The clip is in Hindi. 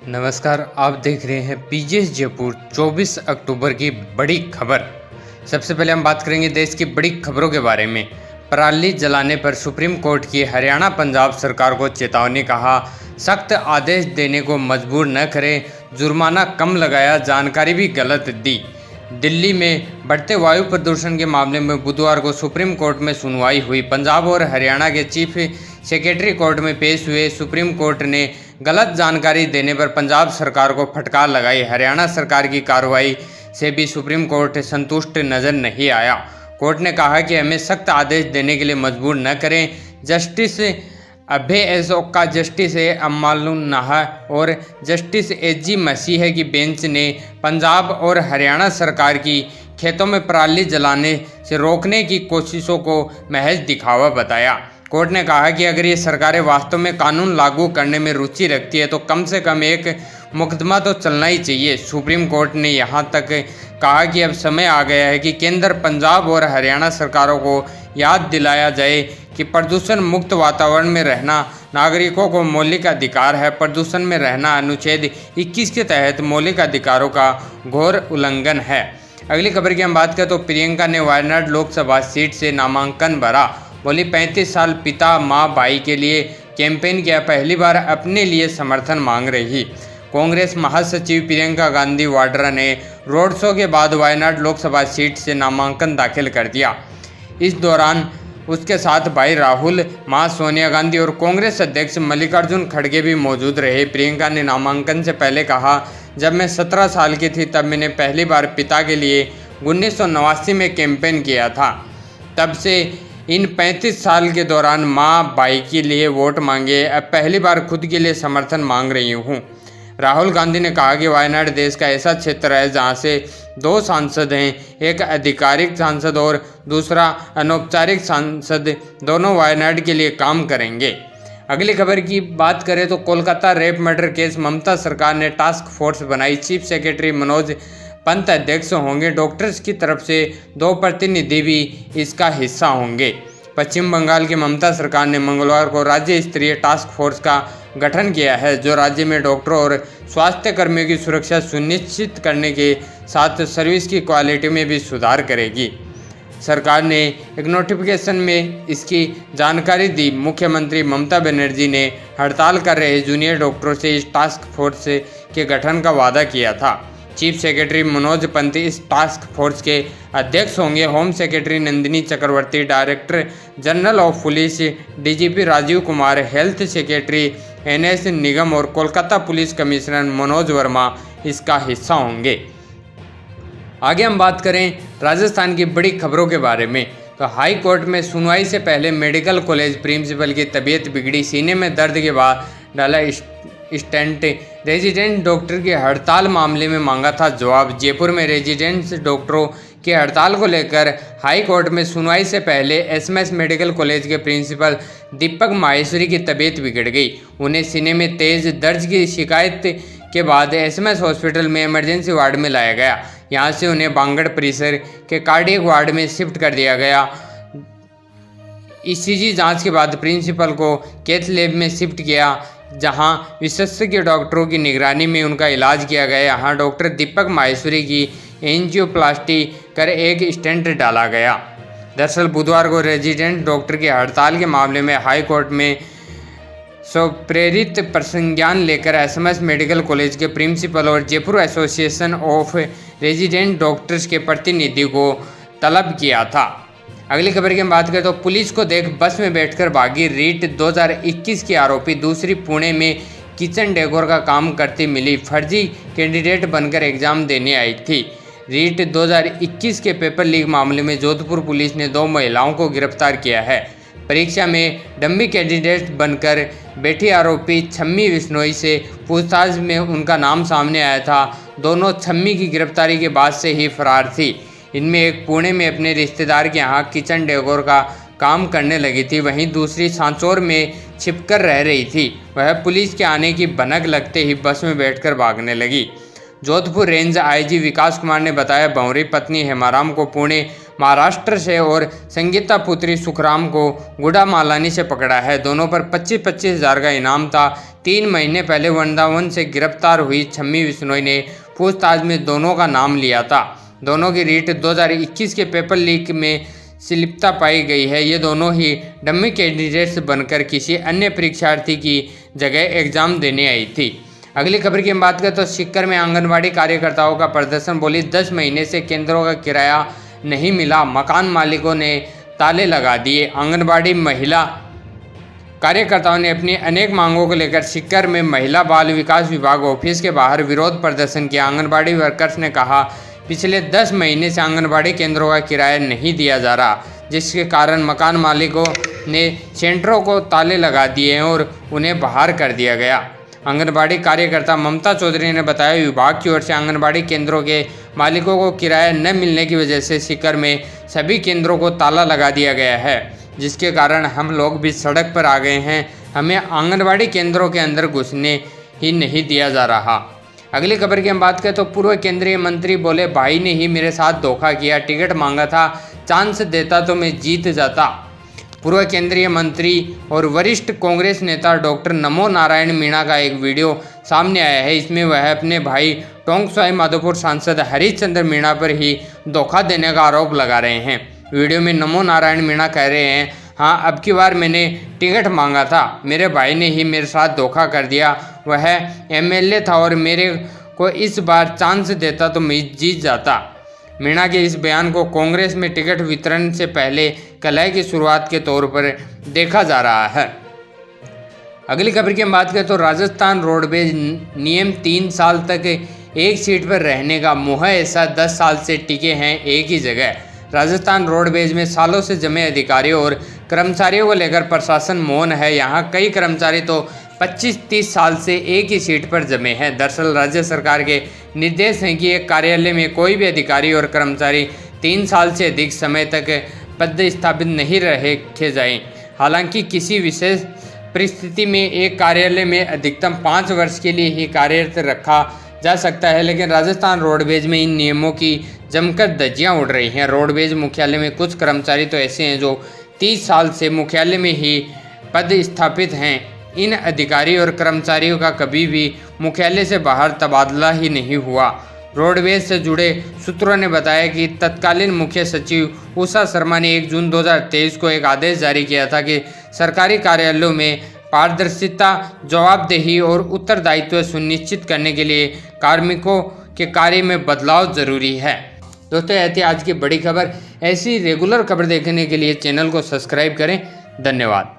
नमस्कार, आप देख रहे हैं पीजीएस जयपुर 24 अक्टूबर की बड़ी खबर। सबसे पहले हम बात करेंगे देश की बड़ी खबरों के बारे में। पराली जलाने पर सुप्रीम कोर्ट की हरियाणा पंजाब सरकार को चेतावनी, कहा सख्त आदेश देने को मजबूर न करें, जुर्माना कम लगाया, जानकारी भी गलत दी। दिल्ली में बढ़ते वायु प्रदूषण के मामले में बुधवार को सुप्रीम कोर्ट में सुनवाई हुई। पंजाब और हरियाणा के चीफ सेक्रेटरी कोर्ट में पेश हुए। सुप्रीम कोर्ट ने गलत जानकारी देने पर पंजाब सरकार को फटकार लगाई। हरियाणा सरकार की कार्रवाई से भी सुप्रीम कोर्ट संतुष्ट नजर नहीं आया। कोर्ट ने कहा कि हमें सख्त आदेश देने के लिए मजबूर न करें। जस्टिस अभय एसोका, जस्टिस अम्मालुन नाहा और जस्टिस एजी मसीह की बेंच ने पंजाब और हरियाणा सरकार की खेतों में पराली जलाने से रोकने की कोशिशों को महज दिखावा बताया। कोर्ट ने कहा कि अगर ये सरकारें वास्तव में कानून लागू करने में रुचि रखती है तो कम से कम एक मुकदमा तो चलना ही चाहिए। सुप्रीम कोर्ट ने यहाँ तक कहा कि अब समय आ गया है कि केंद्र, पंजाब और हरियाणा सरकारों को याद दिलाया जाए कि प्रदूषण मुक्त वातावरण में रहना नागरिकों को मौलिक अधिकार है। प्रदूषण में रहना अनुच्छेद 21 के तहत मौलिक अधिकारों का घोर उल्लंघन है। अगली खबर की हम बात करें तो प्रियंका ने वायनाड लोकसभा सीट से नामांकन भरा। बोली 35 साल पिता मां भाई के लिए कैंपेन किया, पहली बार अपने लिए समर्थन मांग रही। कांग्रेस महासचिव प्रियंका गांधी वाड्रा ने रोड शो के बाद वायनाड लोकसभा सीट से नामांकन दाखिल कर दिया। इस दौरान उसके साथ भाई राहुल, मां सोनिया गांधी और कांग्रेस अध्यक्ष मल्लिकार्जुन खड़गे भी मौजूद रहे। प्रियंका ने नामांकन से पहले कहा, जब मैं 17 साल की थी तब मैंने पहली बार पिता के लिए 1989 में कैंपेन किया था। तब से इन 35 साल के दौरान मां भाई के लिए वोट मांगे, अब पहली बार खुद के लिए समर्थन मांग रही हूँ। राहुल गांधी ने कहा कि वायनाड देश का ऐसा क्षेत्र है जहाँ से 2 सांसद हैं, एक आधिकारिक सांसद और दूसरा अनौपचारिक सांसद, दोनों वायनाड के लिए काम करेंगे। अगली खबर की बात करें तो कोलकाता रेप मर्डर केस, ममता सरकार ने टास्क फोर्स बनाई। चीफ सेक्रेटरी मनोज पंत अध्यक्ष होंगे। डॉक्टर्स की तरफ से 2 प्रतिनिधि भी इसका हिस्सा होंगे। पश्चिम बंगाल की ममता सरकार ने मंगलवार को राज्य स्तरीय टास्क फोर्स का गठन किया है, जो राज्य में डॉक्टरों और स्वास्थ्य कर्मियों की सुरक्षा सुनिश्चित करने के साथ सर्विस की क्वालिटी में भी सुधार करेगी। सरकार ने एक नोटिफिकेशन में इसकी जानकारी दी। मुख्यमंत्री ममता बनर्जी ने हड़ताल कर रहे जूनियर डॉक्टरों से इस टास्क फोर्स के गठन का वादा किया था। चीफ सेक्रेटरी मनोज पंत इस टास्क फोर्स के अध्यक्ष होंगे। Home secretary Nandini Chakraborty, director general of police DGP Rajeev Kumar, health secretary NS Nigam और कोलकाता पुलिस कमिश्नर मनोज वर्मा इसका हिस्सा होंगे। आगे हम बात करें राजस्थान की बड़ी खबरों के बारे में तो हाई कोर्ट में सुनवाई से पहले मेडिकल कॉलेज प्रिंसिपल की तबीयत बिगड़ी, सीने में दर्द के बाद डाला स्टेंट। रेजिडेंट डॉक्टर की हड़ताल मामले में मांगा था जवाब। जयपुर में रेजिडेंट डॉक्टरों की हड़ताल को लेकर हाई कोर्ट में सुनवाई से पहले एसएमएस मेडिकल कॉलेज के प्रिंसिपल दीपक माहेश्वरी की तबीयत बिगड़ गई। उन्हें सीने में तेज दर्द की शिकायत के बाद एसएमएस हॉस्पिटल में इमरजेंसी वार्ड में लाया गया। यहां से उन्हें बांगड़ परिसर के कार्डियक वार्ड में शिफ्ट कर दिया गया। ईसीजी जांच के बाद प्रिंसिपल को कैथ लैब में शिफ्ट किया, जहां विशेषज्ञ डॉक्टरों की निगरानी में उनका इलाज किया गया। यहाँ डॉक्टर दीपक माहेश्वरी की एंजियोप्लास्टी कर एक स्टेंट डाला गया। दरअसल बुधवार को रेजिडेंट डॉक्टर की हड़ताल के मामले में हाई कोर्ट में स्वप्रेरित प्रसंज्ञान लेकर एसएमएस मेडिकल कॉलेज के प्रिंसिपल और Jaipur association of resident doctors के प्रतिनिधि को तलब किया था। अगली खबर की हम बात करें तो पुलिस को देख बस में बैठकर भागी रीट 2021 की आरोपी दूसरी पुणे में किचन डेकोर का काम करती मिली। फर्जी कैंडिडेट बनकर एग्जाम देने आई थी। रीट 2021 के पेपर लीक मामले में जोधपुर पुलिस ने 2 महिलाओं को गिरफ्तार किया है। परीक्षा में डम्मी कैंडिडेट बनकर बैठी आरोपी छम्मी विश्नोई से पूछताछ में उनका नाम सामने आया था। दोनों छम्मी की गिरफ्तारी के बाद से ही फरार थी। इनमें एक पुणे में अपने रिश्तेदार के यहाँ किचन डेकोर का काम करने लगी थी, वहीं दूसरी सांचौर में छिपकर रह रही थी। वह पुलिस के आने की भनक लगते ही बस में बैठकर भागने लगी। जोधपुर रेंज आईजी विकास कुमार ने बताया, भंवरी पत्नी हेमाराम को पुणे महाराष्ट्र से और संगीता पुत्री सुखराम को गुड़ामालानी से पकड़ा है। दोनों पर 25-25 हज़ार का इनाम था। 3 महीने पहले वृंदावन से गिरफ्तार हुई छम्मी बिश्नोई ने पूछताछ में दोनों का नाम लिया था। दोनों की रीट 2021 के पेपर लीक में संलिप्तता पाई गई है। ये दोनों ही डम्मी कैंडिडेट्स बनकर किसी अन्य परीक्षार्थी की जगह एग्जाम देने आई थी। अगली खबर की हम बात करें तो सीकर में आंगनबाड़ी कार्यकर्ताओं का प्रदर्शन। बोली 10 महीने से केंद्रों का किराया नहीं मिला, मकान मालिकों ने ताले लगा दिए। आंगनबाड़ी महिला कार्यकर्ताओं ने अपनी अनेक मांगों को लेकर सीकर में महिला बाल विकास विभाग ऑफिस के बाहर विरोध प्रदर्शन किया। आंगनबाड़ी वर्कर्स ने कहा, पिछले 10 महीने से आंगनबाड़ी केंद्रों का किराया नहीं दिया जा रहा, जिसके कारण मकान मालिकों ने सेंटरों को ताले लगा दिए हैं और उन्हें बाहर कर दिया गया। आंगनबाड़ी कार्यकर्ता ममता चौधरी ने बताया, विभाग की ओर से आंगनबाड़ी केंद्रों के मालिकों को किराया न मिलने की वजह से सीकर में सभी केंद्रों को ताला लगा दिया गया है, जिसके कारण हम लोग भी सड़क पर आ गए हैं। हमें आंगनबाड़ी केंद्रों के अंदर घुसने ही नहीं दिया जा रहा। अगली खबर की हम बात करें तो पूर्व केंद्रीय मंत्री बोले, भाई ने ही मेरे साथ धोखा किया, टिकट मांगा था, चांस देता तो मैं जीत जाता। पूर्व केंद्रीय मंत्री और वरिष्ठ कांग्रेस नेता डॉक्टर नमो नारायण मीणा का एक वीडियो सामने आया है। इसमें वह अपने भाई टोंकसाई माधोपुर सांसद हरीशचंद्र मीणा पर ही धोखा देने का आरोप लगा रहे हैं। वीडियो में नमो नारायण मीणा कह रहे हैं, हाँ अब की बार मैंने टिकट मांगा था, मेरे भाई ने ही मेरे साथ धोखा कर दिया। वह एमएलए था और मेरे को इस बार चांस देता तो मैं जीत जाता। मीणा के इस बयान को कांग्रेस में टिकट वितरण से पहले कलह की शुरुआत के तौर पर देखा जा रहा है। अगली खबर की हम बात करें तो राजस्थान रोडवेज नियम 3 साल तक एक सीट पर रहने का मुँह ऐसा 10 साल से टिके हैं एक ही जगह। राजस्थान रोडवेज में सालों से जमे अधिकारियों और कर्मचारियों को लेकर प्रशासन मौन है। यहाँ कई कर्मचारी तो 25-30 साल से एक ही सीट पर जमे हैं। दरअसल राज्य सरकार के निर्देश हैं कि एक कार्यालय में कोई भी अधिकारी और कर्मचारी 3 साल से अधिक समय तक पदस्थापित नहीं रखे जाएं। हालांकि किसी विशेष परिस्थिति में एक कार्यालय में अधिकतम 5 वर्ष के लिए ही कार्यरत रखा जा सकता है, लेकिन राजस्थान रोडवेज में इन नियमों की जमकर धज्जियां उड़ रही हैं। रोडवेज मुख्यालय में कुछ कर्मचारी तो ऐसे हैं जो 30 साल से मुख्यालय में ही पदस्थापित हैं। इन अधिकारी और कर्मचारियों का कभी भी मुख्यालय से बाहर तबादला ही नहीं हुआ। रोडवेज से जुड़े सूत्रों ने बताया कि तत्कालीन मुख्य सचिव उषा शर्मा ने 1 जून 2023 को एक आदेश जारी किया था कि सरकारी कार्यालयों में पारदर्शिता, जवाबदेही और उत्तरदायित्व सुनिश्चित करने के लिए कार्मिकों के कार्य में बदलाव जरूरी है। दोस्तों, यह थी आज की बड़ी खबर। ऐसी रेगुलर खबर देखने के लिए चैनल को सब्सक्राइब करें। धन्यवाद।